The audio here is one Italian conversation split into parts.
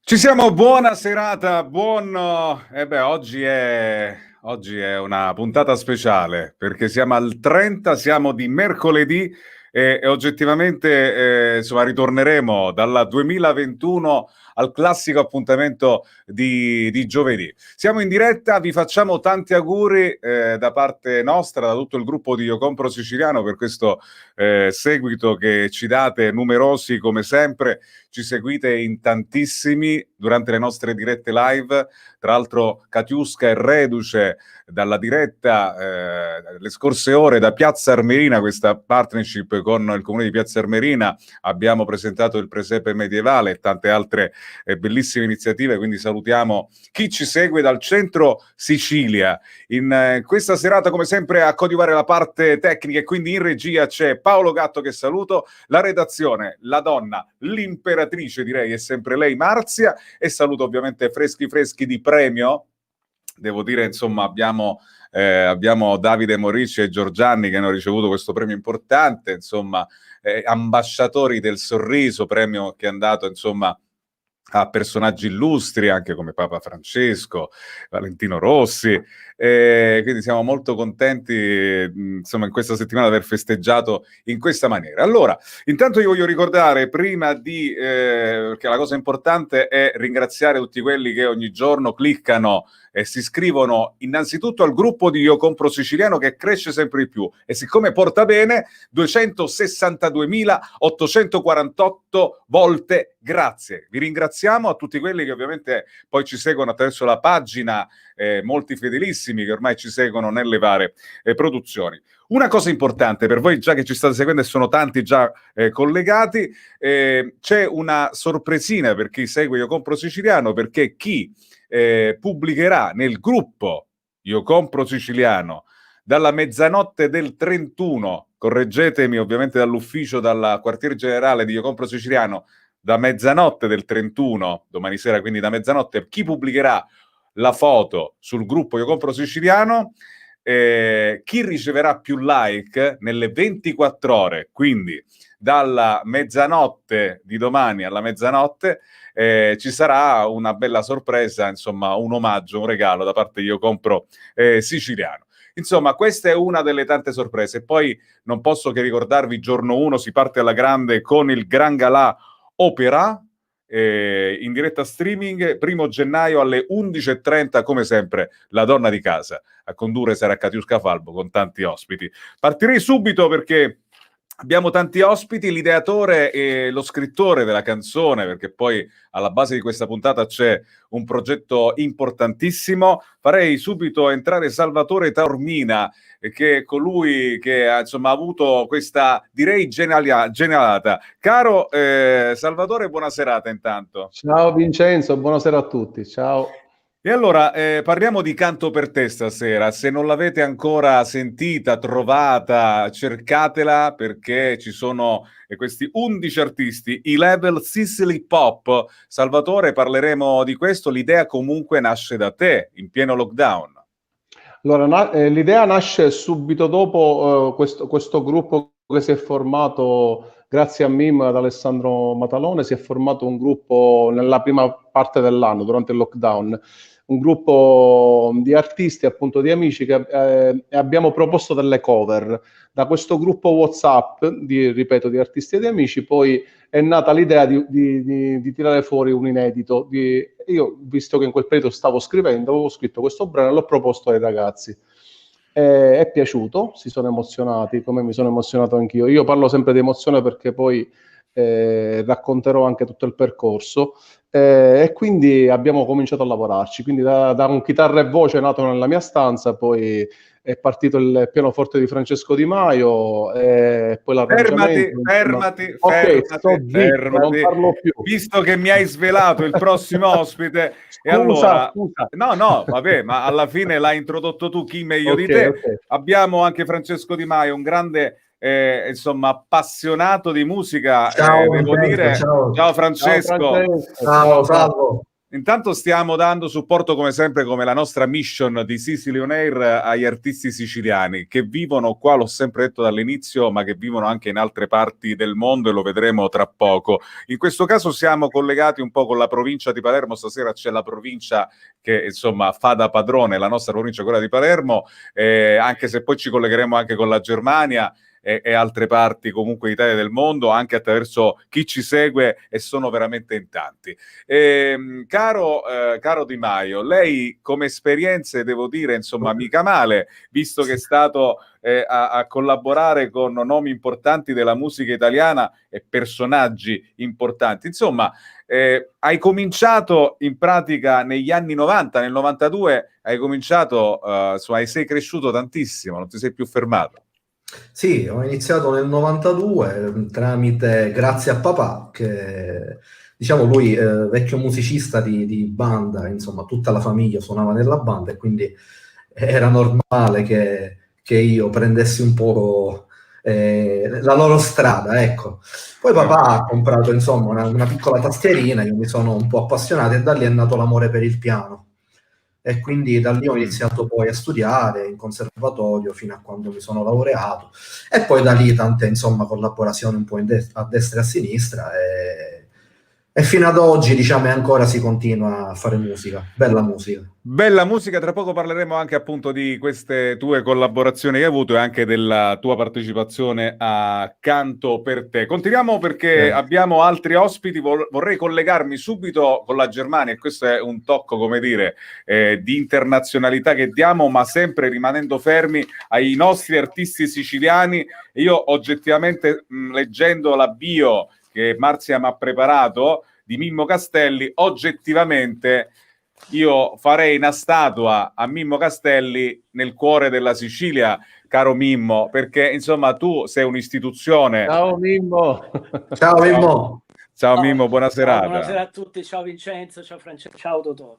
Ci siamo, buona serata, oggi è una puntata speciale perché siamo al 30, siamo di mercoledì e oggettivamente insomma ritorneremo dal 2021 al classico appuntamento di giovedì. Siamo in diretta, vi facciamo tanti auguri da parte nostra, da tutto il gruppo di Io Compro Siciliano per questo seguito che ci date numerosi come sempre. Ci seguite in tantissimi durante le nostre dirette live, tra l'altro Katiuska è reduce dalla diretta le scorse ore da Piazza Armerina, questa partnership con il comune di Piazza Armerina, abbiamo presentato il presepe medievale e tante altre bellissime iniziative, quindi salutiamo chi ci segue dal centro Sicilia. In questa serata come sempre a coadiuvare la parte tecnica e quindi in regia c'è Paolo Gatto che saluto, la redazione, la donna, l'imperatrice direi è sempre lei Marzia e saluto ovviamente freschi di premio. Devo dire insomma abbiamo Davide Morici e Giorgianni che hanno ricevuto questo premio importante, insomma ambasciatori del sorriso, premio che è andato insomma a personaggi illustri anche come Papa Francesco, Valentino Rossi, quindi siamo molto contenti insomma in questa settimana di aver festeggiato in questa maniera. Allora, intanto io voglio ricordare prima perché la cosa importante è ringraziare tutti quelli che ogni giorno cliccano e si iscrivono innanzitutto al gruppo di Io Compro Siciliano che cresce sempre di più e siccome porta bene 262.848 volte grazie. Vi ringraziamo a tutti quelli che ovviamente poi ci seguono attraverso la pagina, molti fedelissimi che ormai ci seguono nelle varie produzioni. Una cosa importante per voi già che ci state seguendo e sono tanti già collegati, c'è una sorpresina per chi segue Io Compro Siciliano perché chi pubblicherà nel gruppo Io Compro Siciliano dalla mezzanotte del 31, correggetemi ovviamente dall'ufficio, dal quartier generale di Io Compro Siciliano, da mezzanotte del 31, domani sera quindi da mezzanotte, chi pubblicherà la foto sul gruppo Io Compro Siciliano, chi riceverà più like nelle 24 ore, quindi dalla mezzanotte di domani alla mezzanotte, ci sarà una bella sorpresa, insomma un omaggio, un regalo da parte di Io Compro Siciliano. Insomma, questa è una delle tante sorprese. Poi non posso che ricordarvi, giorno 1 si parte alla grande con il Gran Galà Opera, in diretta streaming, 1 gennaio alle 11:30, come sempre, la donna di casa. A condurre sarà Katiuska Falbo con tanti ospiti. Partirei subito perché abbiamo tanti ospiti, l'ideatore e lo scrittore della canzone, perché poi alla base di questa puntata c'è un progetto importantissimo. Farei subito entrare Salvatore Taormina, che è colui che insomma, ha avuto questa, direi, genialata. Caro Salvatore, buona serata intanto. Ciao Vincenzo, buonasera a tutti, ciao. E allora, parliamo di Canto per te stasera. Se non l'avete ancora sentita, trovata, cercatela perché ci sono questi 11 artisti, i level Sicily Pop. Salvatore, parleremo di questo. L'idea comunque nasce da te, in pieno lockdown. Allora, l'idea nasce subito dopo questo gruppo che si è formato, grazie a Mim ad Alessandro Matalone, si è formato un gruppo nella prima parte dell'anno, durante il lockdown, un gruppo di artisti, appunto di amici, che abbiamo proposto delle cover. Da questo gruppo WhatsApp, ripeto, di artisti e di amici, poi è nata l'idea di tirare fuori un inedito. Io, visto che in quel periodo stavo scrivendo, avevo scritto questo brano e l'ho proposto ai ragazzi. È piaciuto, si sono emozionati, come mi sono emozionato anch'io. Io parlo sempre di emozione perché poi racconterò anche tutto il percorso. E quindi abbiamo cominciato a lavorarci. Quindi da un chitarra e voce nato nella mia stanza, poi è partito il pianoforte di Francesco Di Maio, e poi l'arrangiamento. Fermati, Non parlo più. Visto che mi hai svelato il prossimo ospite, scusa, e allora... scusa. No, vabbè, ma alla fine l'hai introdotto tu, chi meglio di te. Okay. Abbiamo anche Francesco Di Maio, un grande... insomma appassionato di musica, ciao, devo dire. Ciao. Ciao Francesco. Ciao, salvo. Intanto stiamo dando supporto come sempre, come la nostra mission di Sicily On Air, agli artisti siciliani che vivono qua, l'ho sempre detto dall'inizio, ma che vivono anche in altre parti del mondo e lo vedremo tra poco. In questo caso siamo collegati un po' con la provincia di Palermo, stasera c'è la provincia che insomma fa da padrone, la nostra provincia, quella di Palermo, anche se poi ci collegheremo anche con la Germania e altre parti comunque d'Italia e del mondo, anche attraverso chi ci segue, e sono veramente in tanti. Caro Di Maio, lei come esperienze devo dire insomma mica male, visto che è stato a collaborare con nomi importanti della musica italiana e personaggi importanti, insomma hai cominciato in pratica negli anni 90, nel 92 hai cominciato, insomma sei cresciuto tantissimo, non ti sei più fermato. Sì, ho iniziato nel 92 grazie a papà, che diciamo lui, vecchio musicista di banda, insomma, tutta la famiglia suonava nella banda e quindi era normale che io prendessi un po' la loro strada, ecco. Poi papà ha comprato, insomma, una piccola tastierina, io mi sono un po' appassionato e da lì è nato l'amore per il piano. E quindi da lì ho iniziato poi a studiare in conservatorio fino a quando mi sono laureato e poi da lì tante insomma collaborazioni un po' a destra e a sinistra e fino ad oggi diciamo ancora si continua a fare musica, bella musica. Bella musica, tra poco parleremo anche appunto di queste tue collaborazioni che hai avuto e anche della tua partecipazione a Canto per te. Continuiamo perché abbiamo altri ospiti, vorrei collegarmi subito con la Germania e questo è un tocco, come dire, di internazionalità che diamo, ma sempre rimanendo fermi ai nostri artisti siciliani. Io oggettivamente leggendo la bio che Marzia mi ha preparato di Mimmo Castelli, oggettivamente io farei una statua a Mimmo Castelli nel cuore della Sicilia, caro Mimmo, perché insomma tu sei un'istituzione. Ciao Mimmo. Ciao Mimmo. Ciao Mimmo, buona serata. Buonasera a tutti, ciao Vincenzo, ciao Francesco, ciao Totò.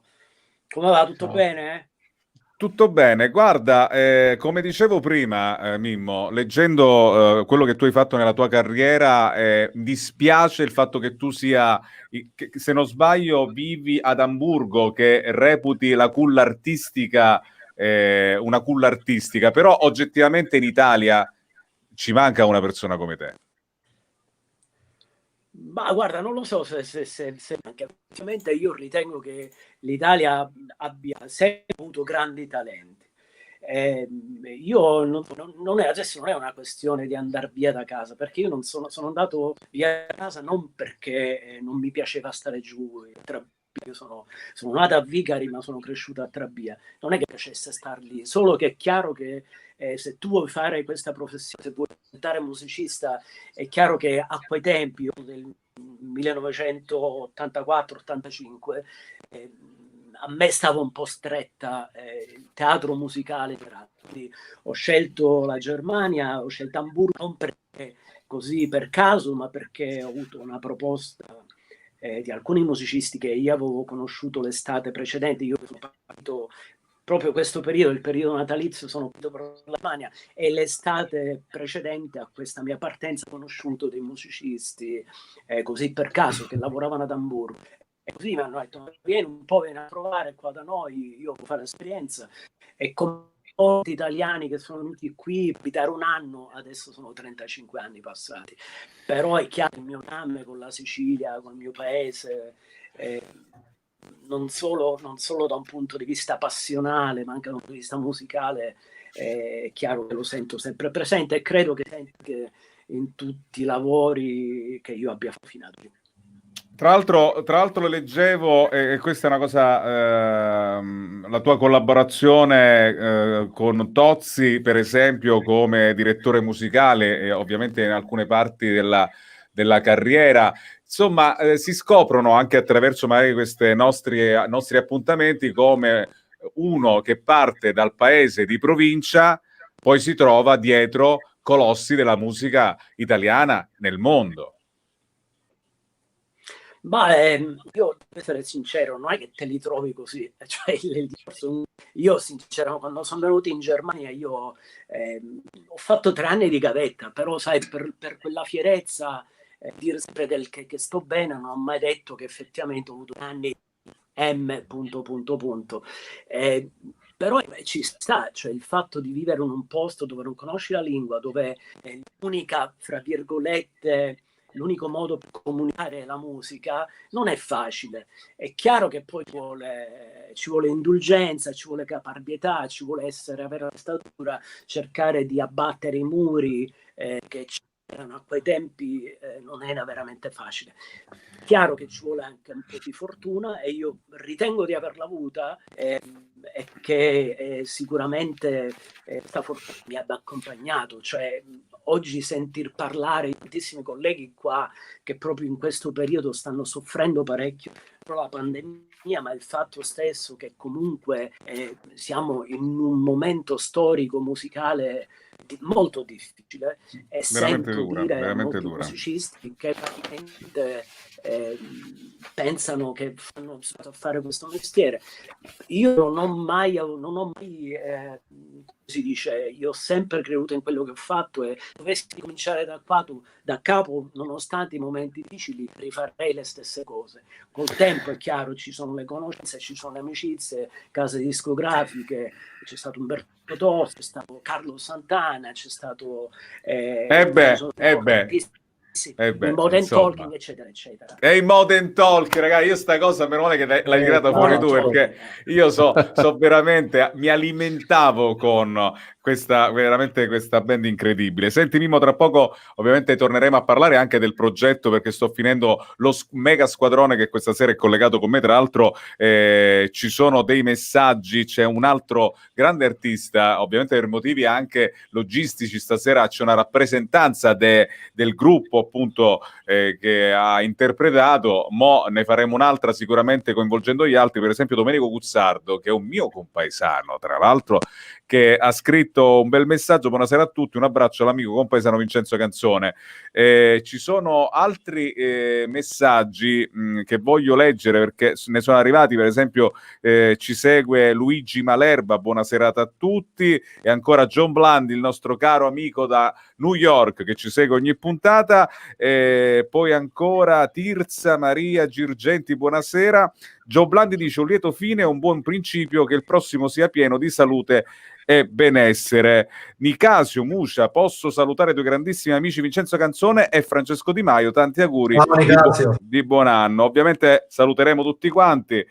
Come va? Tutto bene? Tutto bene, guarda, come dicevo prima, Mimmo, leggendo quello che tu hai fatto nella tua carriera, dispiace il fatto che tu sia, che, se non sbaglio, vivi ad Amburgo, che reputi la culla artistica una culla artistica, però oggettivamente in Italia ci manca una persona come te. Ma guarda, non lo so se anche ovviamente io ritengo che l'Italia abbia sempre avuto grandi talenti. Io non è, adesso non è una questione di andare via da casa, perché io non sono andato via da casa non perché non mi piaceva stare giù in Trabia. Io sono nata a Vicari, ma sono cresciuta a Trabia. Non è che piacesse star lì, solo che è chiaro che se tu vuoi fare questa professione, se vuoi diventare musicista, è chiaro che a quei tempi, io del 1984-85, a me stava un po' stretta il teatro musicale, quindi ho scelto la Germania, ho scelto Amburgo non perché così per caso, ma perché ho avuto una proposta di alcuni musicisti che io avevo conosciuto l'estate precedente. Io sono partito proprio questo periodo, il periodo natalizio, sono partito per la Germania e l'estate precedente a questa mia partenza ho conosciuto dei musicisti così per caso che lavoravano ad Amburgo. E così mi hanno detto: vieni a provare qua da noi, io devo fare l'esperienza. E con molti italiani che sono venuti qui a abitare un anno, adesso sono 35 anni passati. Però è chiaro il mio legame con la Sicilia, con il mio paese, non solo da un punto di vista passionale, ma anche da un punto di vista musicale, è chiaro che lo sento sempre presente e credo che anche in tutti i lavori che io abbia fatto fino ad oggi. Tra l'altro leggevo, e questa è una cosa, la tua collaborazione con Tozzi, per esempio, come direttore musicale, e ovviamente in alcune parti della carriera. Insomma, si scoprono anche attraverso magari questi nostri appuntamenti come uno che parte dal paese di provincia, poi si trova dietro colossi della musica italiana nel mondo. Ma io devo essere sincero, non è che te li trovi così, cioè io sinceramente quando sono venuto in Germania io ho fatto 3 anni di gavetta, però sai per quella fierezza dire sempre che sto bene, non ho mai detto che effettivamente ho avuto anni M. Punto, punto, punto. Però ci sta, cioè il fatto di vivere in un posto dove non conosci la lingua, dove l'unica, fra virgolette, l'unico modo per comunicare la musica non è facile. È chiaro che poi ci vuole indulgenza, ci vuole caparbietà, ci vuole avere la statura, cercare di abbattere i muri che c'erano a quei tempi, non era veramente facile. Chiaro che ci vuole anche un po' di fortuna, e io ritengo di averla avuta, e che sicuramente questa fortuna mi abbia accompagnato. Cioè, oggi sentir parlare di tantissimi colleghi qua che proprio in questo periodo stanno soffrendo parecchio per la pandemia, ma il fatto stesso che comunque siamo in un momento storico musicale molto difficile, e Veramente sento dura, dire a veramente molti dura. musicisti che praticamente pensano che hanno iniziato a fare questo mestiere. Io non ho mai si dice, io ho sempre creduto in quello che ho fatto, e dovessi cominciare da capo, nonostante i momenti difficili, rifarei le stesse cose. Col tempo è chiaro, ci sono le conoscenze, ci sono le amicizie, case discografiche, c'è stato Umberto Tozzi, c'è stato Carlo Santana, c'è stato il Modern Talking, eccetera, eccetera. E i Modern Talk, ragazzi, io sta cosa meno male che l'hai tirata fuori tu, perché io so veramente, mi alimentavo con veramente questa band incredibile. Senti Mimmo, tra poco ovviamente torneremo a parlare anche del progetto, perché sto finendo lo mega squadrone che questa sera è collegato con me. Tra l'altro ci sono dei messaggi, c'è un altro grande artista, ovviamente per motivi anche logistici, stasera c'è una rappresentanza del gruppo appunto che ha interpretato. Mo ne faremo un'altra sicuramente coinvolgendo gli altri, per esempio Domenico Guzzardo, che è un mio compaesano tra l'altro, che ha scritto un bel messaggio: buonasera a tutti, un abbraccio all'amico compaesano Vincenzo Canzone. Ci sono altri messaggi che voglio leggere, perché ne sono arrivati. Per esempio ci segue Luigi Malerba, buona serata a tutti, e ancora John Blandi, il nostro caro amico da New York, che ci segue ogni puntata. Poi ancora Tirza Maria Girgenti, buonasera. Joe Blandi dice: un lieto fine e un buon principio, che il prossimo sia pieno di salute e benessere. Nicasio Muscia, posso salutare i tuoi grandissimi amici Vincenzo Canzone e Francesco Di Maio, tanti auguri di buon anno. Ovviamente saluteremo tutti quanti,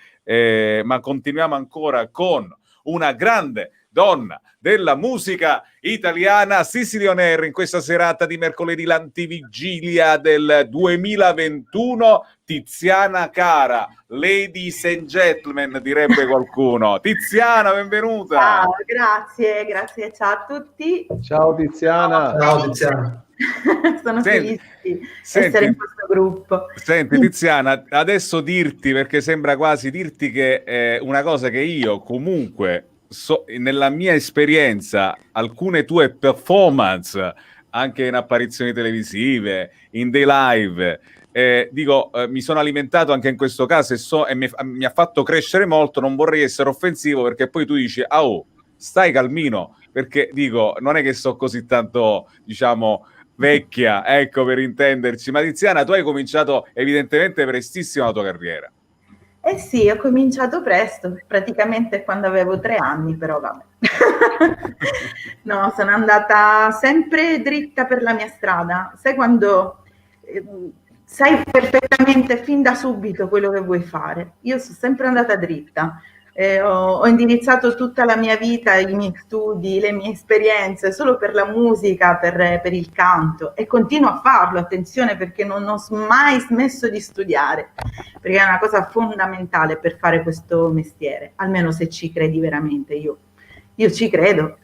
ma continuiamo ancora con una grande donna della musica italiana, Sicily On Air, in questa serata di mercoledì, l'antivigilia del 2021. Tiziana Cara, ladies and gentlemen, direbbe qualcuno. Tiziana, benvenuta. Ciao, grazie, ciao a tutti. Ciao Tiziana. Ciao Tiziana. Sono felice di essere in questo gruppo. Senti Tiziana, adesso dirti, perché sembra quasi dirti che una cosa che io comunque nella mia esperienza, alcune tue performance anche in apparizioni televisive, in dei live, mi sono alimentato anche in questo caso, e mi ha fatto crescere molto. Non vorrei essere offensivo, perché poi tu dici stai calmino, perché dico, non è che so così tanto, diciamo, vecchia, ecco, per intenderci. Ma Tiziana, tu hai cominciato evidentemente prestissimo la tua carriera. Eh sì, ho cominciato presto, praticamente quando avevo 3 anni, però vabbè. No, sono andata sempre dritta per la mia strada. Sai quando sai perfettamente fin da subito quello che vuoi fare? Io sono sempre andata dritta. Ho indirizzato tutta la mia vita, i miei studi, le mie esperienze solo per la musica, per il canto, e continuo a farlo, attenzione, perché non ho mai smesso di studiare, perché è una cosa fondamentale per fare questo mestiere, almeno se ci credi veramente. Io ci credo,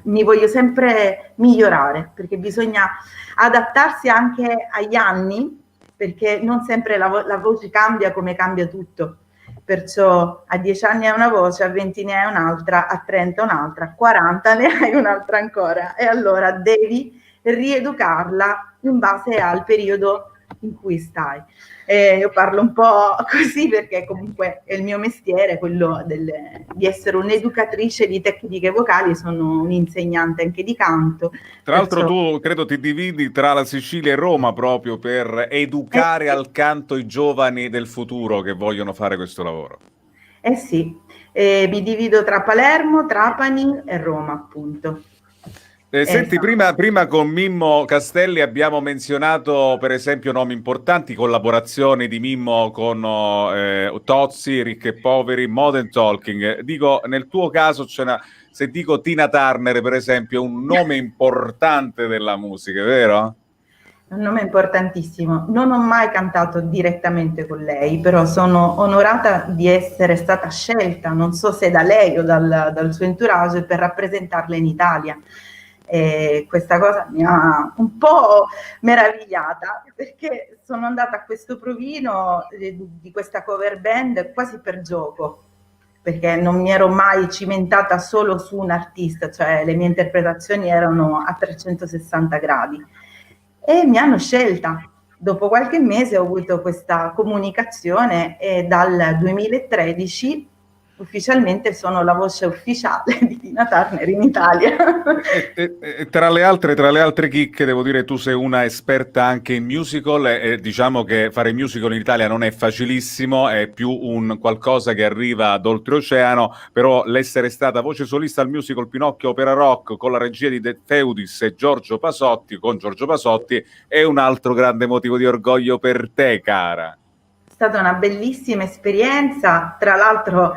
mi voglio sempre migliorare, perché bisogna adattarsi anche agli anni, perché non sempre la voce cambia come cambia tutto. Perciò a 10 anni hai una voce, a 20 ne hai un'altra, a 30 un'altra, a 40 ne hai un'altra ancora, e allora devi rieducarla in base al periodo in cui stai. Io parlo un po' così perché comunque è il mio mestiere, quello di essere un'educatrice di tecniche vocali, sono un'insegnante anche di canto. Tra l'altro tu credo ti dividi tra la Sicilia e Roma proprio per educare al canto i giovani del futuro che vogliono fare questo lavoro. Eh sì, mi divido tra Palermo, Trapani e Roma, appunto. Senti, Esatto. prima con Mimmo Castelli abbiamo menzionato per esempio nomi importanti, collaborazioni di Mimmo con Tozzi, Ricchi e Poveri, Modern Talking. Dico, nel tuo caso se dico Tina Turner per esempio, è un nome importante della musica, vero? È un nome importantissimo. Non ho mai cantato direttamente con lei, però sono onorata di essere stata scelta, non so se da lei o dal suo entourage, per rappresentarla in Italia. E questa cosa mi ha un po' meravigliata, perché sono andata a questo provino di questa cover band quasi per gioco, perché non mi ero mai cimentata solo su un artista, cioè le mie interpretazioni erano a 360 gradi, e mi hanno scelta. Dopo qualche mese ho avuto questa comunicazione e dal 2013 ufficialmente sono la voce ufficiale di Tina Turner in Italia. Tra le altre chicche, devo dire, tu sei una esperta anche in musical e diciamo che fare musical in Italia non è facilissimo, è più un qualcosa che arriva d'oltreoceano, però l'essere stata voce solista al musical Pinocchio Opera Rock con la regia di De Feudis e Giorgio Pasotti, con Giorgio Pasotti, è un altro grande motivo di orgoglio per te, cara. È stata una bellissima esperienza, tra l'altro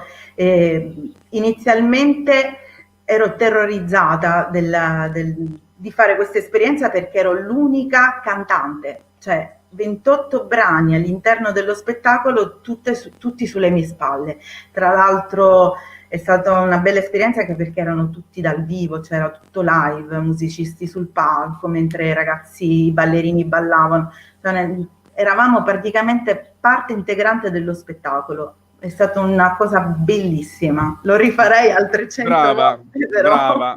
inizialmente ero terrorizzata di fare questa esperienza perché ero l'unica cantante, cioè 28 brani all'interno dello spettacolo, tutti sulle mie spalle. Tra l'altro è stata una bella esperienza anche perché erano tutti dal vivo, c'era tutto live, musicisti sul palco, mentre i ragazzi, i ballerini ballavano. Eravamo praticamente parte integrante dello spettacolo. È stata una cosa bellissima, lo rifarei altre 100 volte, però.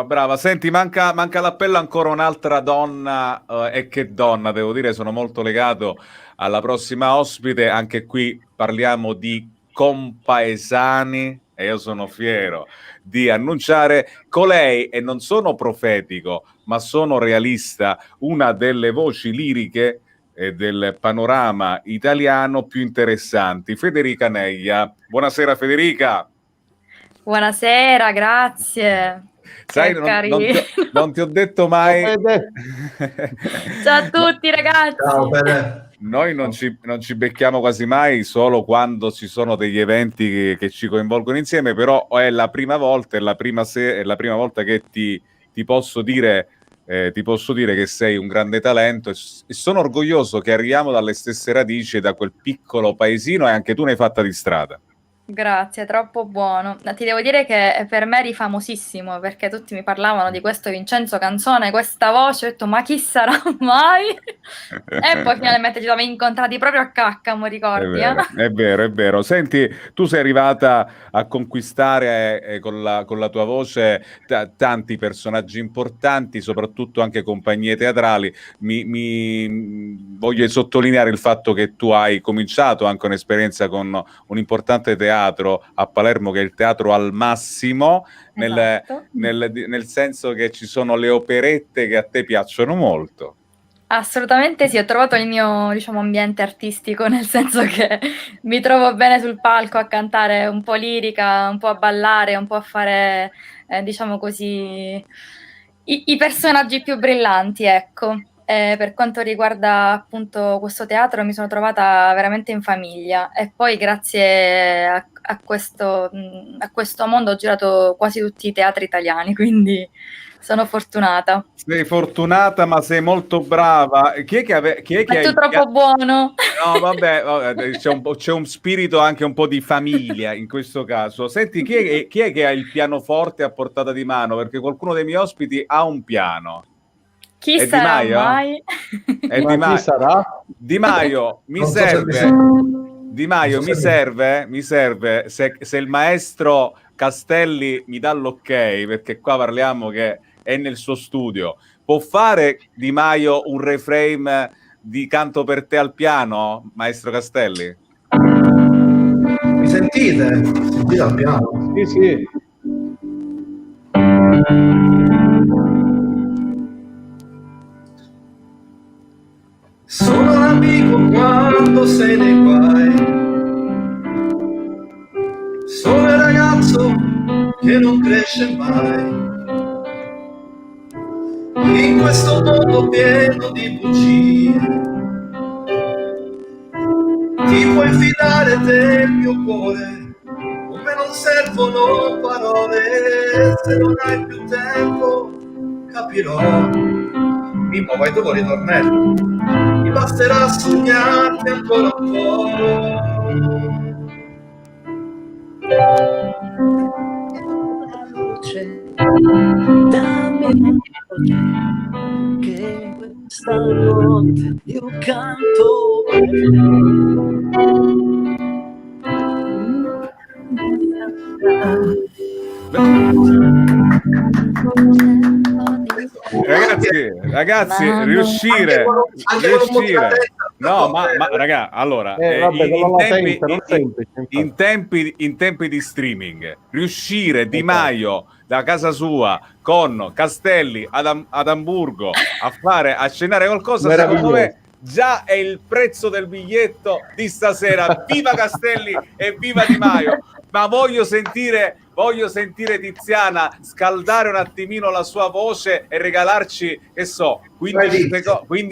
Brava. Senti, manca l'appello ancora un'altra donna, e che donna, devo dire, sono molto legato alla prossima ospite. Anche qui parliamo di compaesani e io sono fiero di annunciare colei, e non sono profetico, ma sono realista, una delle voci liriche del panorama italiano più interessanti, Federica Neglia. Buonasera Federica. Buonasera, grazie. Sai, Che carino. non ti ho detto mai... Ciao a tutti ragazzi. Ciao, Fede. Noi non ci becchiamo quasi mai, solo quando ci sono degli eventi che ci coinvolgono insieme, però è la prima volta, è la prima volta che ti posso dire che sei un grande talento, e sono orgoglioso che arriviamo dalle stesse radici, da quel piccolo paesino, e anche tu ne hai fatta di strada. Grazie, troppo buono. Ti devo dire che per me eri famosissimo, perché tutti mi parlavano di questo Vincenzo Canzone, questa voce, ho detto ma chi sarà mai? E poi finalmente ci siamo incontrati proprio a Caccamo, ricordi? È vero. Senti, tu sei arrivata a conquistare con la tua voce tanti personaggi importanti, soprattutto anche compagnie teatrali. Voglio sottolineare il fatto che tu hai cominciato anche un'esperienza con un importante teatro a Palermo, che è il Teatro al Massimo, Esatto. nel senso che ci sono le operette che a te piacciono molto. Assolutamente sì, ho trovato il mio, diciamo, ambiente artistico, nel senso che mi trovo bene sul palco a cantare un po' lirica, un po' a ballare, un po' a fare, diciamo così, i personaggi più brillanti, ecco. Per quanto riguarda appunto questo teatro mi sono trovata veramente in famiglia, e poi grazie a questo mondo ho girato quasi tutti i teatri italiani, quindi sono fortunata. Sei fortunata, ma sei molto brava. Chi è che Ma tu troppo buono. No, vabbè, c'è un spirito anche un po' di famiglia in questo caso. Senti, chi è che ha il pianoforte a portata di mano? Perché qualcuno dei miei ospiti ha un piano. Chi È Di sarà Maio? mai? È Ma chi sarà? Di Maio, mi Non so serve. se Di Maio, non so mi serve se il maestro Castelli mi dà l'ok, perché qua parliamo che è nel suo studio. Può fare Di Maio un reframe di Canto per te al piano, maestro Castelli? Mi sentite? Sentite al piano? Sì. Sono l'amico quando sei nei guai, che non cresce mai. In questo mondo pieno di bugie ti puoi fidare del mio cuore, come non servono parole. Se non hai più tempo capirò. Mimmo, vai dopo ritornello. Mi basterà sognarti ancora un po'. La luce, dammi un po' che questa notte io canto Ragazzi, riuscire. No, ma raga, allora, in tempi di streaming, riuscire Di Maio da casa sua con Castelli ad Amburgo a cenare qualcosa, secondo me già è il prezzo del biglietto di stasera. Viva Castelli e viva Di Maio! Ma voglio sentire Tiziana scaldare un attimino la sua voce e regalarci, che so, 15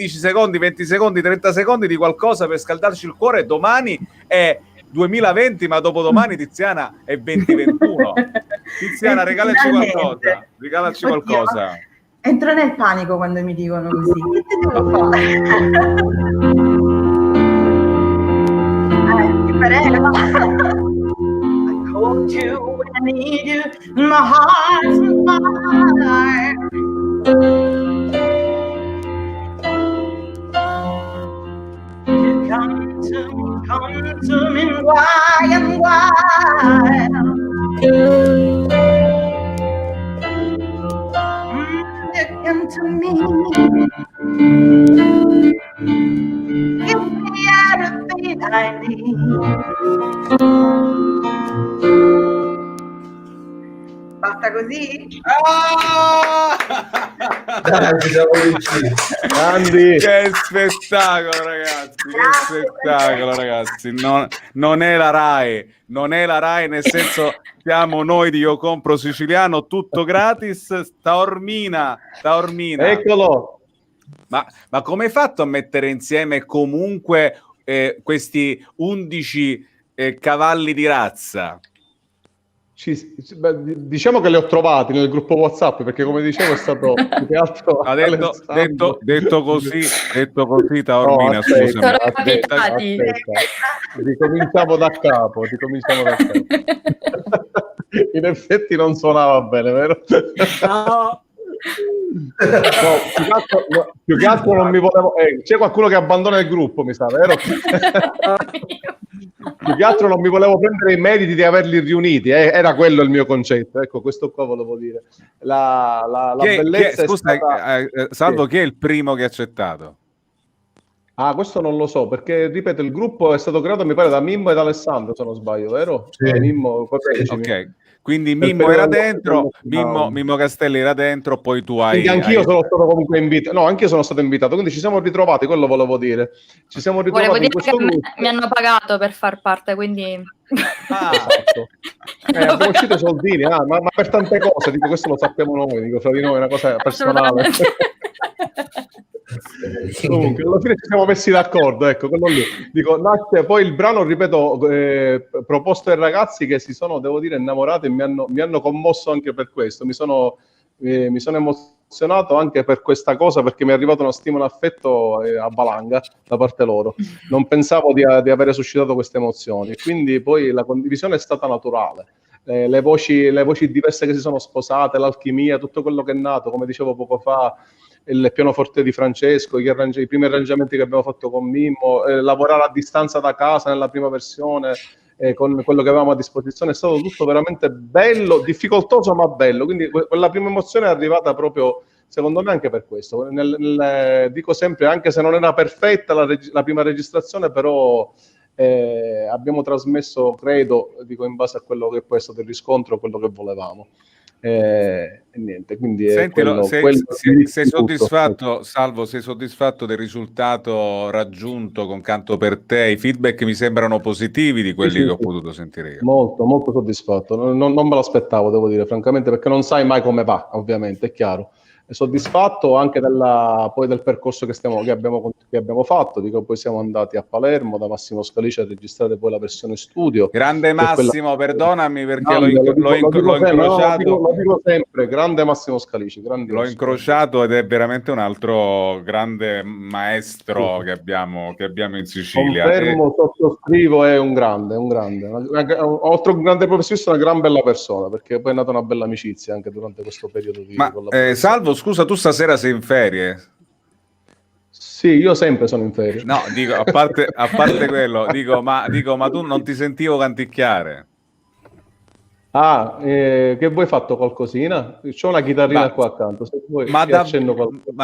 secondi, 20 secondi, 30 secondi di qualcosa per scaldarci il cuore. Domani è 2020, ma dopodomani, Tiziana, è 2021. Tiziana, regalaci qualcosa. Entro nel panico quando mi dicono così. Che te devo fare? Ti prego. I called you when I need you, my heart's on fire. You come to me, why and why? You come to me, give me everything I need. Basta così? Dai, siamo vicini. Grandi. Che spettacolo, ragazzi! Che spettacolo, ragazzi! Non è la Rai, nel senso, siamo noi di Io Compro Siciliano, tutto gratis. Taormina. Eccolo. Ma come hai fatto a mettere insieme comunque questi 11 cavalli di razza? Diciamo che li ho trovati nel gruppo WhatsApp, perché come dicevo è stato più che altro detto così Taormina, aspetta, scusami. Ricominciamo da capo. In effetti non suonava bene, vero? No. Più che altro non mi volevo. C'è qualcuno che abbandona il gruppo, mi sa, vero? Più che altro non mi volevo prendere i meriti di averli riuniti, era quello il mio concetto. Ecco, questo qua volevo dire. La bellezza scusa, è stata... Salvo, chi è il primo che ha accettato? Ah, questo non lo so, perché ripeto, il gruppo è stato creato, mi pare, da Mimmo ed Alessandro, se non sbaglio, vero? Sì. Mimmo, Ok. Quindi Mimmo era dentro, Mimmo Castelli era dentro, poi tu hai... Quindi anch'io sono stato comunque invitato, no, anch'io sono stato invitato, quindi ci siamo ritrovati, quello volevo dire. Ci siamo ritrovati. Volevo in dire questo che gruppo. mi hanno pagato per far parte, quindi... Esatto. Abbiamo uscito i soldini, ma per tante cose, dico, questo lo sappiamo noi, dico, fra di noi è una cosa personale. Comunque, alla fine ci siamo messi d'accordo, ecco, quello lì. Dico, nasce poi il brano, ripeto, proposto ai ragazzi che si sono, devo dire, innamorati e mi hanno commosso anche per questo. Mi sono emozionato anche per questa cosa, perché mi è arrivato uno stimolo affetto a valanga da parte loro. Non pensavo di avere suscitato queste emozioni, quindi poi la condivisione è stata naturale. Le voci diverse che si sono sposate, l'alchimia, tutto quello che è nato, come dicevo poco fa, il pianoforte di Francesco, i primi arrangiamenti che abbiamo fatto con Mimmo, lavorare a distanza da casa nella prima versione, con quello che avevamo a disposizione, è stato tutto veramente bello, difficoltoso ma bello, quindi quella prima emozione è arrivata proprio, secondo me, anche per questo. Dico sempre, anche se non era perfetta la prima registrazione, però abbiamo trasmesso, credo, dico, in base a quello che poi è stato il riscontro, quello che volevamo. e niente, quindi è Senti, quello, sei soddisfatto, Salvo, sei soddisfatto del risultato raggiunto con Canto per te? I feedback mi sembrano positivi di quelli che ho potuto sentire io. Molto, molto soddisfatto. Non me l'aspettavo, devo dire, francamente, perché non sai mai come va, ovviamente, è chiaro. E soddisfatto anche poi del percorso che abbiamo fatto. Dico, poi siamo andati a Palermo da Massimo Scalici a registrare poi la versione studio. Grande Massimo, perdonami perché l'ho incrociato. Lo dico sempre, grande Massimo Scalici. L'ho incrociato ed è veramente un altro grande maestro che abbiamo in Sicilia. Confermo, sottoscrivo, è un grande. Oltre a un grande professionista, una gran bella persona, perché poi è nata una bella amicizia anche durante questo periodo di collaborazione. Salvo, scusa, tu stasera sei in ferie? Sì, io sempre sono in ferie. No, dico, a parte quello, ma tu non ti sentivo canticchiare? Che voi fatto qualcosina? C'ho una chitarrina qua accanto, se vuoi ma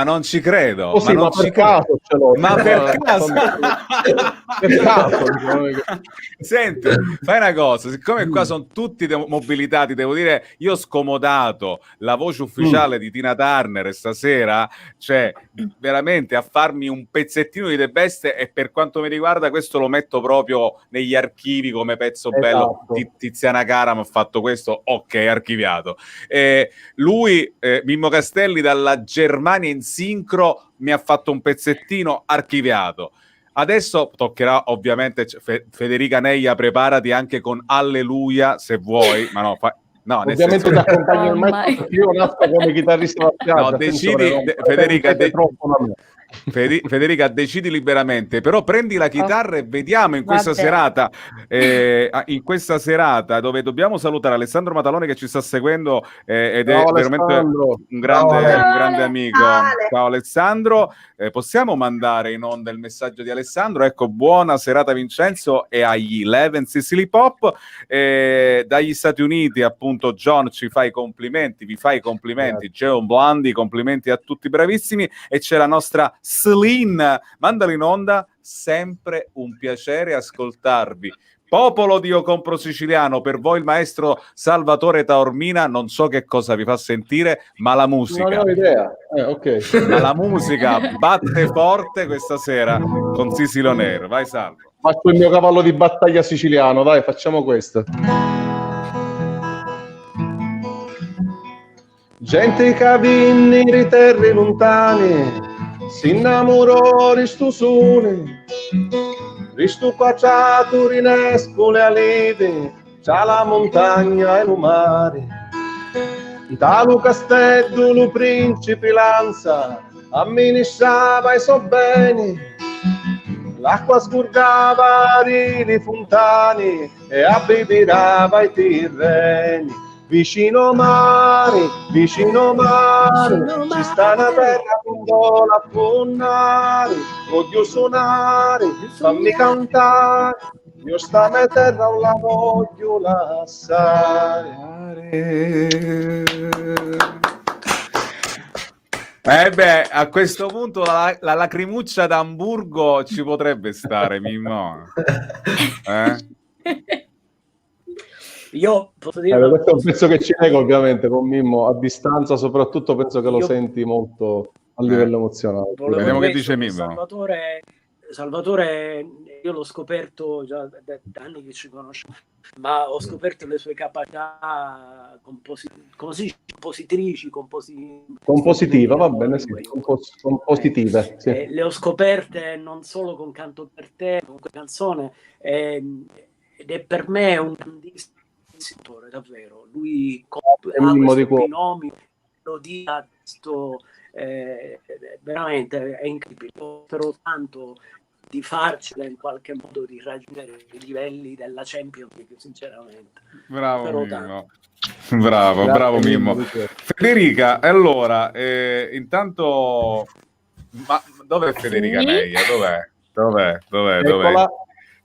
non ci credo. Oh, sì, ma per caso ce l'ho. Ma per caso? Per caso. Senti, fai una cosa, siccome qua sono tutti mobilitati, devo dire, io ho scomodato la voce ufficiale di Tina Turner stasera, cioè veramente a farmi un pezzettino di The Best, e per quanto mi riguarda questo lo metto proprio negli archivi come pezzo bello. Tiziana Cara mi ha fatto questo, ok, archiviato. Lui, Mimmo Castelli dalla Germania in sincro, mi ha fatto un pezzettino archiviato. Adesso toccherà ovviamente Federica Neia, preparati anche con Alleluia se vuoi, ma no, ovviamente ti accompagno il maestro, perché io nasco come chitarrista alla spiaggia. No, decidi, Federica, decidi liberamente, però prendi la chitarra e vediamo in questa serata, dove dobbiamo salutare Alessandro Matalone che ci sta seguendo ed è veramente un grande amico. Ciao Alessandro, possiamo mandare in onda il messaggio di Alessandro? Ecco, buona serata Vincenzo e agli Eleven Sicily Pop. Dagli Stati Uniti appunto John ci fa i complimenti, vi fa i complimenti, John Blandi, complimenti a tutti bravissimi, e c'è la nostra Celine, mandalo in onda, sempre un piacere ascoltarvi. Popolo Dio Compro Siciliano, per voi il maestro Salvatore Taormina, non so che cosa vi fa sentire, ma la musica, non ho idea. Okay. Ma la musica batte forte questa sera con Sicily On Air. Vai Salvo. Faccio il mio cavallo di battaglia siciliano, dai, facciamo questo. Gente che vinni i terri lontani, si innamorò di stu sole, di stu quacciato rinesco le alive, c'ha la montagna e lo mare. Italo castello lo principe Lanza, amministrava i so beni, l'acqua scurgava i fontani e abbibirava i terreni. Vicino mare, ci sta una terra con vola a fonnare, voglio suonare, fammi cantare, io sta mia terra non la voglio lasciare. A questo punto la lacrimuccia d'Amburgo ci potrebbe stare, Mimmo. Io posso dire questo è un pezzo che ci lega ovviamente con Mimmo a distanza, soprattutto penso che lo senti molto a livello emozionale. Vediamo che dice Mimmo. Salvatore, io l'ho scoperto già da anni che ci conosciamo, ma ho scoperto le sue capacità compositrici, compositiva, va bene, sì, compositive. Sì. Le ho scoperte non solo con Canto per te, con quella canzone, ed è per me un grandissimo davvero. Lui ha questo binomi, melodia, veramente è incredibile. Spero tanto di farcela in qualche modo, di raggiungere i livelli della Champions League, sinceramente. Bravo Mimmo. Federica, allora, intanto, ma dov'è Federica Neia? Dov'è?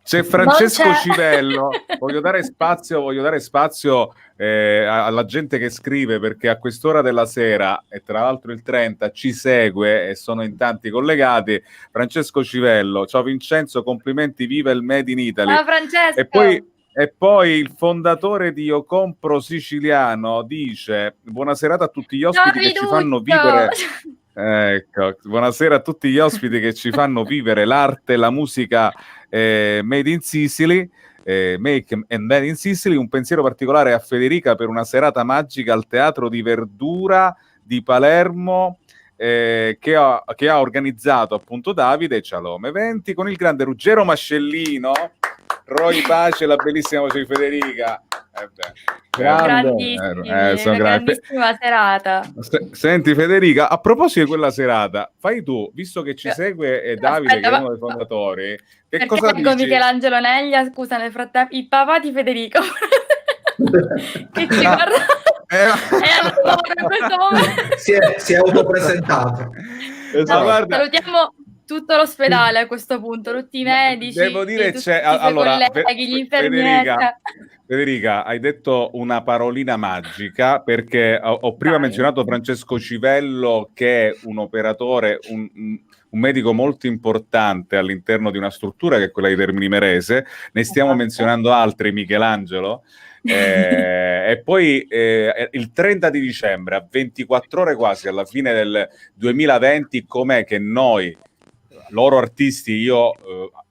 C'è Francesco Civello, voglio dare spazio alla gente che scrive, perché a quest'ora della sera, e tra l'altro il 30, ci segue e sono in tanti collegati. Francesco Civello, ciao Vincenzo, complimenti, viva il Made in Italy. Ciao Francesco. E poi E poi il fondatore di Io Compro Siciliano dice: buonasera a tutti gli ospiti che ci fanno vivere. Ecco, buonasera a tutti gli ospiti che ci fanno vivere l'arte e la musica made in Sicily. Make and Made in Sicily. Un pensiero particolare a Federica per una serata magica al Teatro di Verdura di Palermo che ha organizzato appunto Davide e Cialome Eventi con il grande Ruggero Mascellino, Roy Pace, la bellissima voce di Federica. Grandissima serata. Senti Federica, a proposito di quella serata, fai tu, visto che ci segue Davide, che è uno dei fondatori, che cosa dici? Michelangelo Neglia, scusa, nel frattempo il papà di Federico che ci guarda in questo momento si è autopresentato. Guarda, salutiamo tutto l'ospedale a questo punto, tutti i medici, devo dire tutti i colleghi, gli infermieri. Federica, hai detto una parolina magica, perché ho prima menzionato Francesco Civello, che è un operatore, un medico molto importante all'interno di una struttura che è quella di Termini Imerese. Ne stiamo menzionando altri, Michelangelo. E poi il 30 di dicembre, a 24 ore quasi alla fine del 2020, com'è che noi, loro artisti, io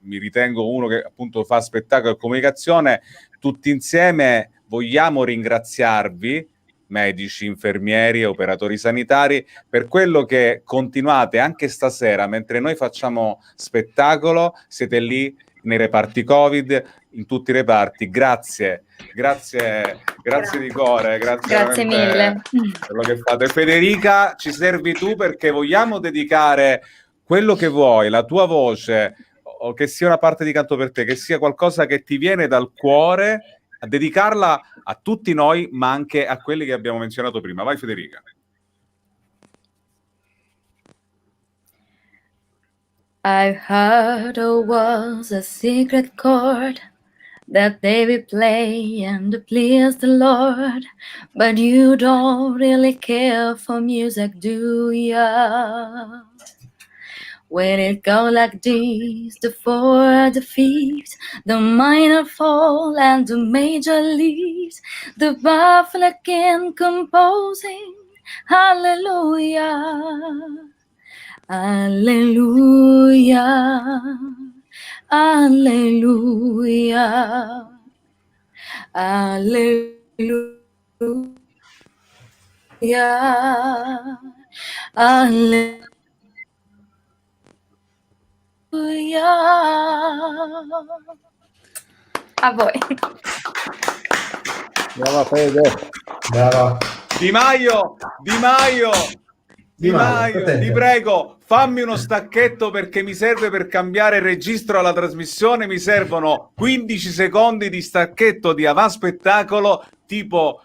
mi ritengo uno che appunto fa spettacolo e comunicazione, tutti insieme vogliamo ringraziarvi, medici, infermieri, operatori sanitari, per quello che continuate anche stasera, mentre noi facciamo spettacolo, siete lì nei reparti Covid, in tutti i reparti. Grazie di cuore, grazie mille per quello che fate. Federica, ci servi tu, perché vogliamo dedicare quello che vuoi, la tua voce, o che sia una parte di canto per te, che sia qualcosa che ti viene dal cuore, a dedicarla a tutti noi, ma anche a quelli che abbiamo menzionato prima. Vai Federica. I heard there was a secret chord that David play and to please the Lord, but you don't really care for music, do ya? When it goes like this, the fourth, the fifth, the minor fall and the major leaves, the baffled again composing, hallelujah, hallelujah, hallelujah, hallelujah, hallelujah. A voi. Brava Fede. Brava. Di Maio, ti prego, fammi uno stacchetto, perché mi serve per cambiare il registro alla trasmissione. Mi servono 15 secondi di stacchetto di Avanti Spettacolo, tipo,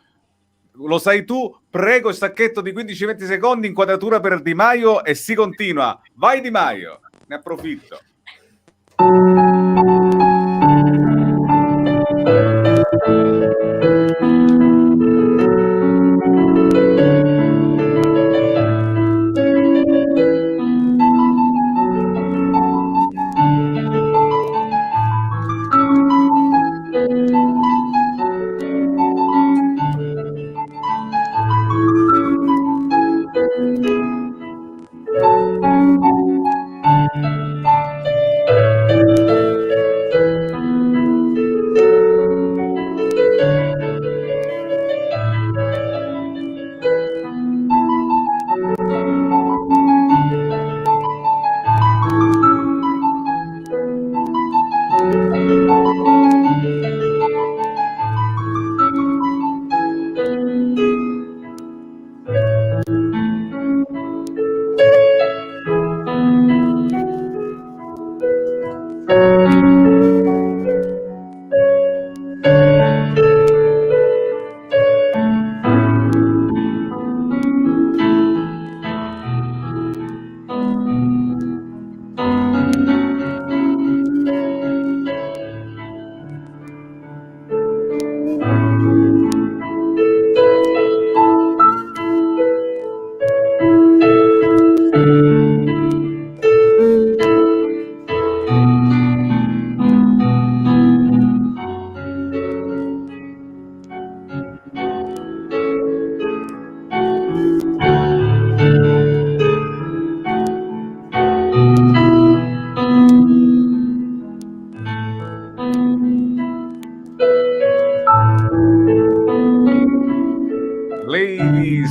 lo sai tu, prego, stacchetto di 15-20 secondi, inquadratura per Di Maio, e si continua. Vai Di Maio, ne approfitto.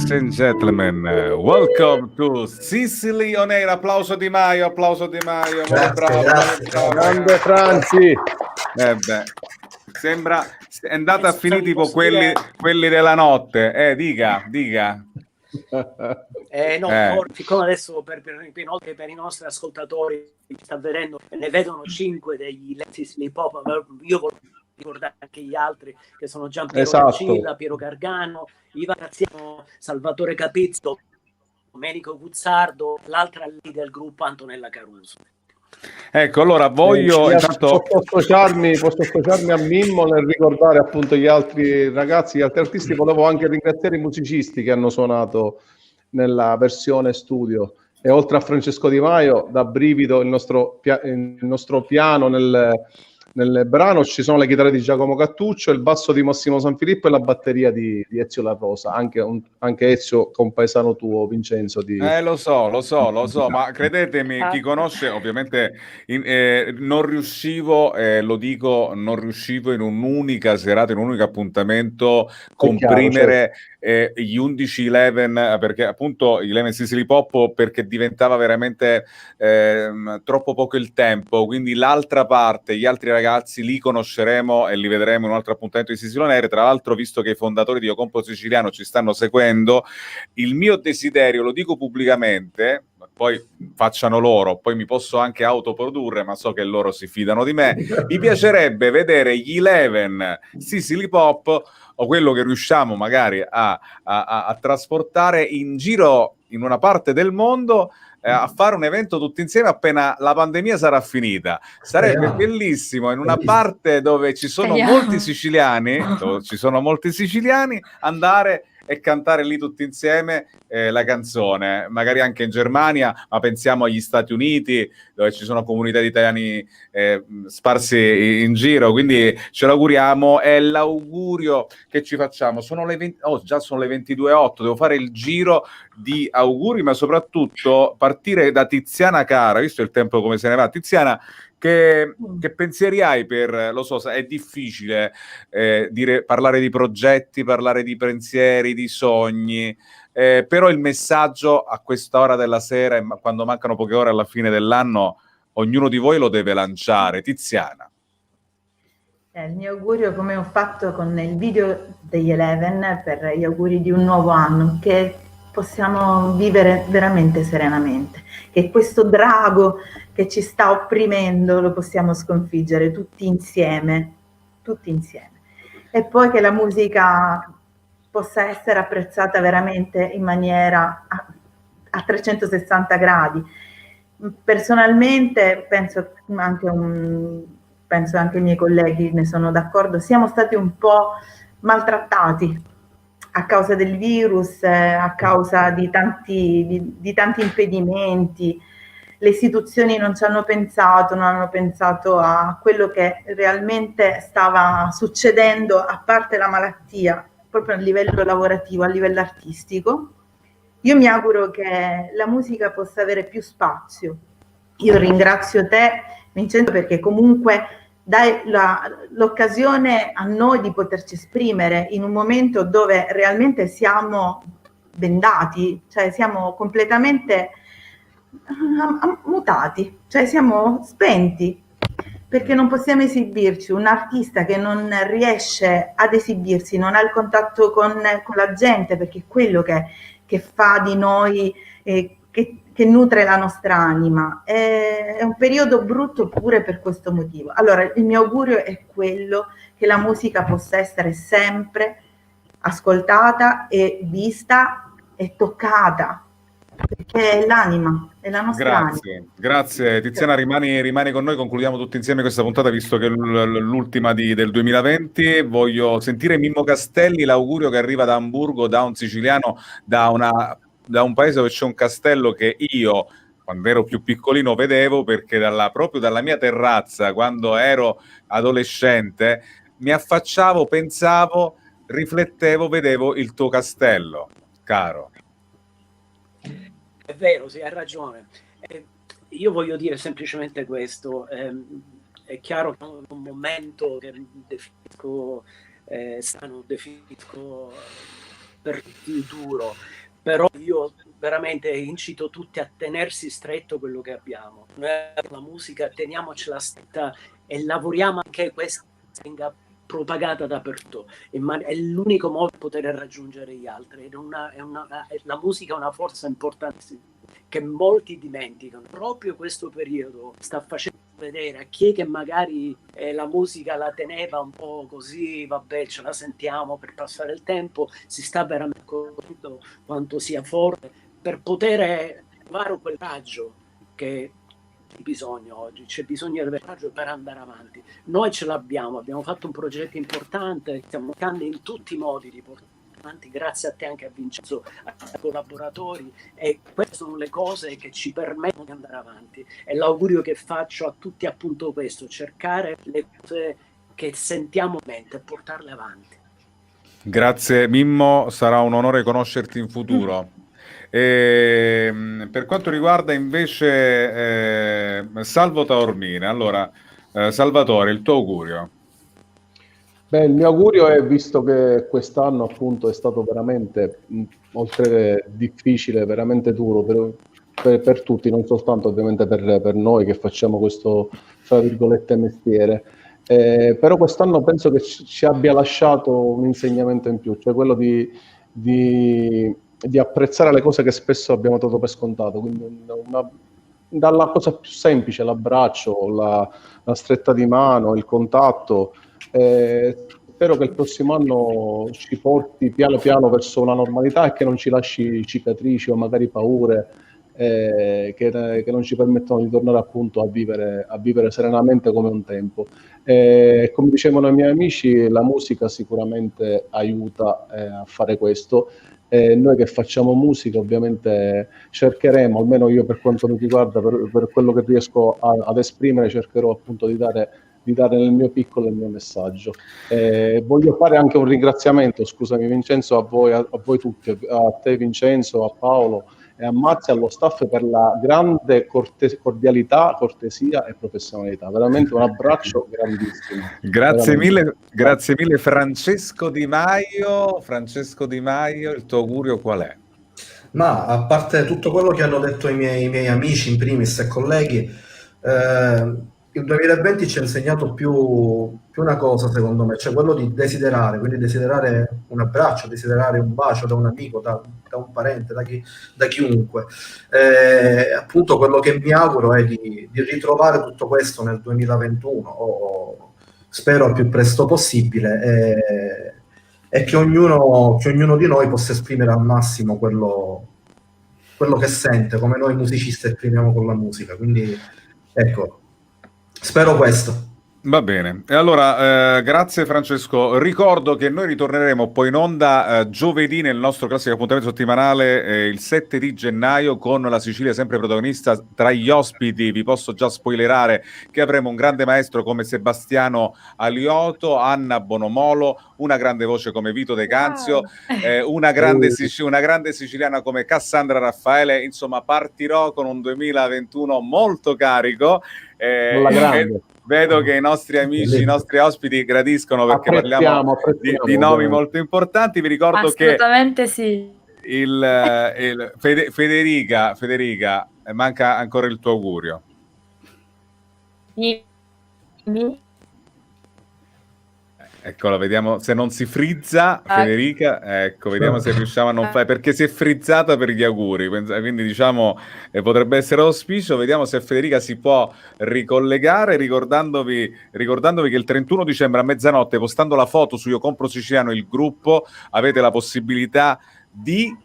Ladies and gentlemen, welcome to Sicily on Air. Applauso Di Maio, applauso Di Maio. Grazie, bravo, grazie. bravo. Grande Franci. Sembra è andata a Penso finire vi tipo posso dire- quelli della notte. Dica. No, siccome adesso inoltre per i nostri ascoltatori ci sta vedendo, ne vedono 5 degli Sicily Pop, io voglio ricordare anche gli altri che sono Giampiero Esatto. Cancilla, Piero Gargano, Ivan Graziano, Salvatore Capizzo, Domenico Guzzardo, l'altra lì del gruppo Antonella Caruso. Ecco, allora voglio intanto... posso associarmi a Mimmo nel ricordare appunto gli altri ragazzi, gli altri artisti. Volevo anche ringraziare i musicisti che hanno suonato nella versione studio, e oltre a Francesco Di Maio, da brivido il nostro piano nel brano. Ci sono le chitarre di Giacomo Cattuccio, il basso di Massimo Sanfilippo e la batteria di Ezio La Rosa, anche Ezio compaesano tuo, Vincenzo. Lo so, ma credetemi, chi conosce ovviamente non riuscivo, lo dico, non riuscivo in un'unica serata, in un unico appuntamento comprimere gli 11-11, perché appunto gli 11 Sicily Pop, perché diventava veramente troppo poco il tempo, quindi l'altra parte, gli altri ragazzi li conosceremo e li vedremo in un altro appuntamento di Sicily on Air. Tra l'altro, visto che i fondatori di Io Compo Siciliano ci stanno seguendo, il mio desiderio, lo dico pubblicamente, poi facciano loro, poi mi posso anche autoprodurre, ma so che loro si fidano di me, mi piacerebbe vedere gli 11 Sicily Pop, o quello che riusciamo magari a trasportare in giro in una parte del mondo, a fare un evento tutti insieme appena la pandemia sarà finita. Sarebbe bellissimo in una parte dove ci sono molti siciliani, andare e cantare lì tutti insieme la canzone, magari anche in Germania, ma pensiamo agli Stati Uniti, dove ci sono comunità di italiani sparsi in giro, quindi ce l'auguriamo. È l'augurio che ci facciamo. Già sono le 22:08, devo fare il giro di auguri, ma soprattutto partire da Tiziana Cara, visto il tempo come se ne va. Tiziana, che pensieri hai lo so, è difficile parlare di progetti, parlare di pensieri, di sogni, però il messaggio a questa ora della sera, quando mancano poche ore alla fine dell'anno, ognuno di voi lo deve lanciare. Tiziana. Il mio augurio, come ho fatto con il video degli 11 per gli auguri di un nuovo anno, che possiamo vivere veramente serenamente, che questo drago che ci sta opprimendo lo possiamo sconfiggere tutti insieme, e poi che la musica possa essere apprezzata veramente in maniera a 360 gradi. Personalmente penso anche i miei colleghi ne sono d'accordo, siamo stati un po' maltrattati a causa del virus, a causa di tanti impedimenti. Le istituzioni non hanno pensato a quello che realmente stava succedendo, a parte la malattia, proprio a livello lavorativo, a livello artistico. Io mi auguro che la musica possa avere più spazio. Io ringrazio te, Vincenzo, perché comunque dai l'occasione a noi di poterci esprimere in un momento dove realmente siamo bendati, cioè siamo completamente mutati, cioè siamo spenti, perché non possiamo esibirci. Un artista che non riesce ad esibirsi, non ha il contatto con la gente, perché è quello che fa di noi, che nutre la nostra anima. È un periodo brutto pure per questo motivo. Allora, il mio augurio è quello che la musica possa essere sempre ascoltata e vista e toccata, perché è l'anima, è la nostra anima. Grazie Tiziana, rimani con noi, concludiamo tutti insieme questa puntata, visto che è l'ultima del 2020. Voglio sentire Mimmo Castelli, l'augurio che arriva da Amburgo, da un siciliano, da un paese dove c'è un castello che io, quando ero più piccolino, vedevo, perché proprio dalla mia terrazza, quando ero adolescente, mi affacciavo, pensavo, riflettevo, vedevo il tuo castello, caro. È vero, sì, hai ragione. Io voglio dire semplicemente questo. È chiaro che è un momento che definisco strano, definisco per il duro, però io veramente incito tutti a tenersi stretto quello che abbiamo. Noi la musica teniamocela stretta e lavoriamo anche questa venga propagata dappertutto, è l'unico modo per poter raggiungere gli altri. La musica è una forza importante che molti dimenticano. Proprio questo periodo sta facendo vedere a chi è che magari la musica la teneva un po' così, vabbè, ce la sentiamo per passare il tempo, si sta veramente accorgendo quanto sia forte per poter trovare quel raggio che c'è bisogno oggi, c'è bisogno del raggio per andare avanti. Noi ce l'abbiamo, abbiamo fatto un progetto importante, stiamo cercando in tutti i modi di portare avanti, grazie a te, anche a Vincenzo, ai collaboratori, e queste sono le cose che ci permettono di andare avanti, e l'augurio che faccio a tutti è appunto questo: cercare le cose che sentiamo in mente e portarle avanti. Grazie Mimmo, sarà un onore conoscerti in futuro. Per quanto riguarda invece Salvo Taormina, allora Salvatore, il tuo augurio? Beh, il mio augurio è, visto che quest'anno appunto è stato veramente, oltre che difficile, veramente duro per tutti, non soltanto ovviamente per noi che facciamo questo, tra virgolette, mestiere, però quest'anno penso che ci abbia lasciato un insegnamento in più, cioè quello di apprezzare le cose che spesso abbiamo dato per scontato, quindi dalla cosa più semplice, l'abbraccio, la stretta di mano, il contatto. Spero che il prossimo anno ci porti piano piano verso una normalità e che non ci lasci cicatrici o magari paure che non ci permettono di tornare appunto a vivere serenamente come un tempo. Come dicevano i miei amici, la musica sicuramente aiuta a fare questo. Noi che facciamo musica ovviamente cercheremo, almeno io per quanto mi riguarda, per quello che riesco ad esprimere, cercherò appunto di dare nel mio piccolo il mio messaggio. Voglio fare anche un ringraziamento, scusami Vincenzo, a voi tutti, a te Vincenzo, a Paolo e a Marzia, allo staff, per la grande cordialità, cortesia e professionalità. Veramente un abbraccio grandissimo. Grazie Veramente. mille, grazie mille Francesco Di Maio. Francesco Di Maio, il tuo augurio qual è? Ma a parte tutto quello che hanno detto i miei amici in primis e colleghi, il 2020 ci ha insegnato più una cosa, secondo me, cioè quello di desiderare, quindi desiderare un abbraccio, desiderare un bacio da un amico, da un parente, da chiunque. Appunto quello che mi auguro è di ritrovare tutto questo nel 2021, o spero al più presto possibile, e che ognuno di noi possa esprimere al massimo quello che sente, come noi musicisti esprimiamo con la musica. Quindi ecco, spero questo. Va bene, e allora grazie Francesco. Ricordo che noi ritorneremo poi in onda giovedì nel nostro classico appuntamento settimanale il 7 di gennaio, con la Sicilia sempre protagonista. Tra gli ospiti vi posso già spoilerare che avremo un grande maestro come Sebastiano Alioto, Anna Bonomolo, una grande voce come Vito De Canzio, una grande siciliana come Cassandra Raffaele. Insomma, partirò con un 2021 molto carico. Vedo che i nostri amici, i nostri ospiti gradiscono, perché parliamo di nomi molto importanti. Vi ricordo assolutamente sì. Federica, manca ancora il tuo augurio. Eccola, vediamo se non si frizza Federica, ecco, vediamo se riusciamo a non fare, perché si è frizzata per gli auguri, quindi diciamo potrebbe essere auspicio. Vediamo se Federica si può ricollegare, ricordandovi che il 31 dicembre a mezzanotte, postando la foto su Io Compro Siciliano, il gruppo, avete la possibilità di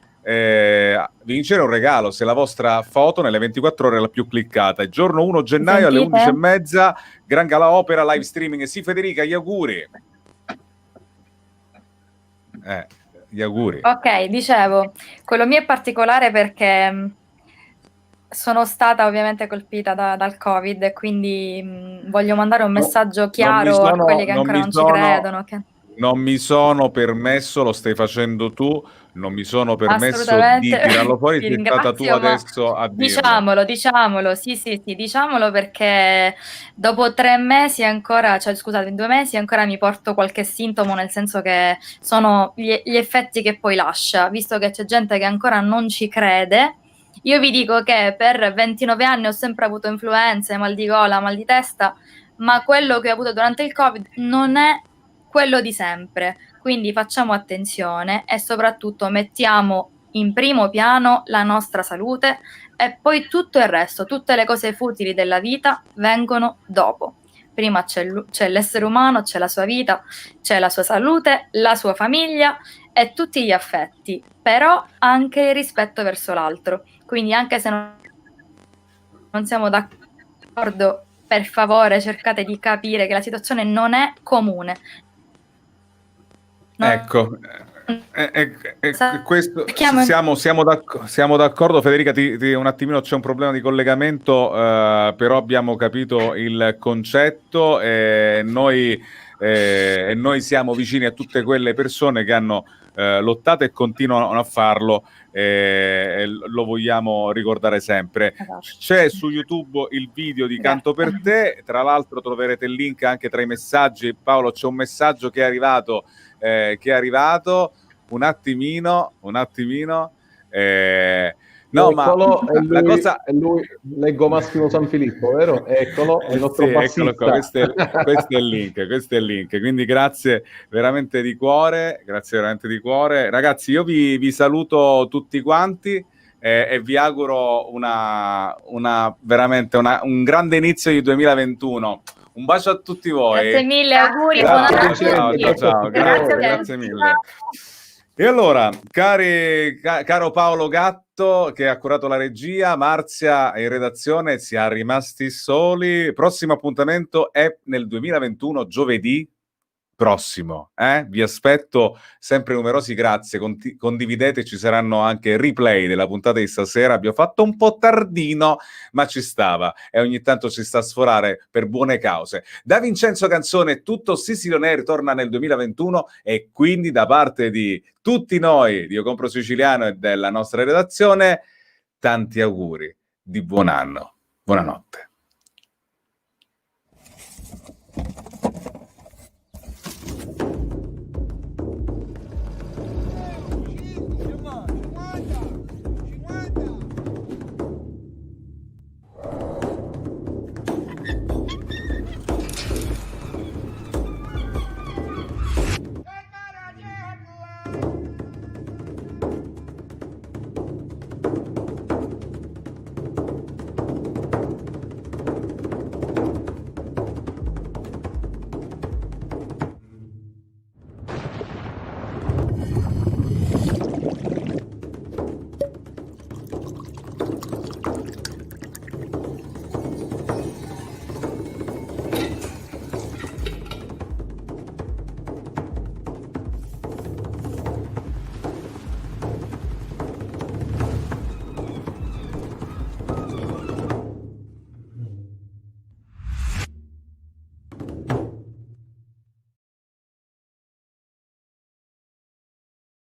vincere un regalo se la vostra foto nelle 24 ore è la più cliccata. Il giorno 1 gennaio alle 11:30, Gran Gala Opera live streaming. Sì, Federica, gli auguri. Gli auguri. Ok, dicevo, quello mio è particolare perché sono stata ovviamente colpita dal Covid, e quindi voglio mandare un messaggio chiaro a quelli che ancora non ci credono. Non mi sono permesso, lo stai facendo tu, non mi sono permesso di Assolutamente, tirarlo fuori, ti sei stata tu ringrazio, ma adesso a dirlo. diciamolo, sì, diciamolo perché dopo 3 mesi ancora, cioè scusate, in 2 mesi ancora mi porto qualche sintomo, nel senso che sono gli effetti che poi lascia, visto che c'è gente che ancora non ci crede. Io vi dico che per 29 anni ho sempre avuto influenze, mal di gola, mal di testa, ma quello che ho avuto durante il Covid non è quello di sempre. Quindi facciamo attenzione e soprattutto mettiamo in primo piano la nostra salute e poi tutto il resto, tutte le cose futili della vita vengono dopo. Prima c'è l'essere umano, c'è la sua vita, c'è la sua salute, la sua famiglia e tutti gli affetti, però anche il rispetto verso l'altro. Quindi anche se non siamo d'accordo, per favore cercate di capire che la situazione non è comune. Ecco, questo, Cerchiamo siamo d'accordo. Federica, un attimino c'è un problema di collegamento, però abbiamo capito il concetto e noi siamo vicini a tutte quelle persone che hanno lottato e continuano a farlo, e lo vogliamo ricordare sempre. Esatto. C'è su YouTube il video di Canto per te, tra l'altro troverete il link anche tra i messaggi. Paolo, c'è un messaggio che è arrivato, un attimino, no, eccolo, ma la cosa è lui, leggo Massimo Sanfilippo, vero? Eccolo, è il nostro sì, bassista. eccolo qua, questo è il link, quindi grazie veramente di cuore, ragazzi. Io vi saluto tutti quanti e vi auguro veramente un grande inizio di 2021. Un bacio a tutti voi. Grazie mille, auguri, buon anno a tutti. Ciao, grazie mille. E allora, caro Paolo Gatto, che ha curato la regia, Marzia in redazione, si è rimasti soli. Prossimo appuntamento è nel 2021, giovedì prossimo. Vi aspetto sempre numerosi, grazie. Condividete, ci saranno anche replay della puntata di stasera. Abbiamo fatto un po' tardino, ma ci stava e ogni tanto si sta a sforare per buone cause. Da Vincenzo Canzone tutto, Sicily On Air torna nel 2021 e quindi da parte di tutti noi di Io Compro Siciliano e della nostra redazione tanti auguri di buon anno. Buonanotte.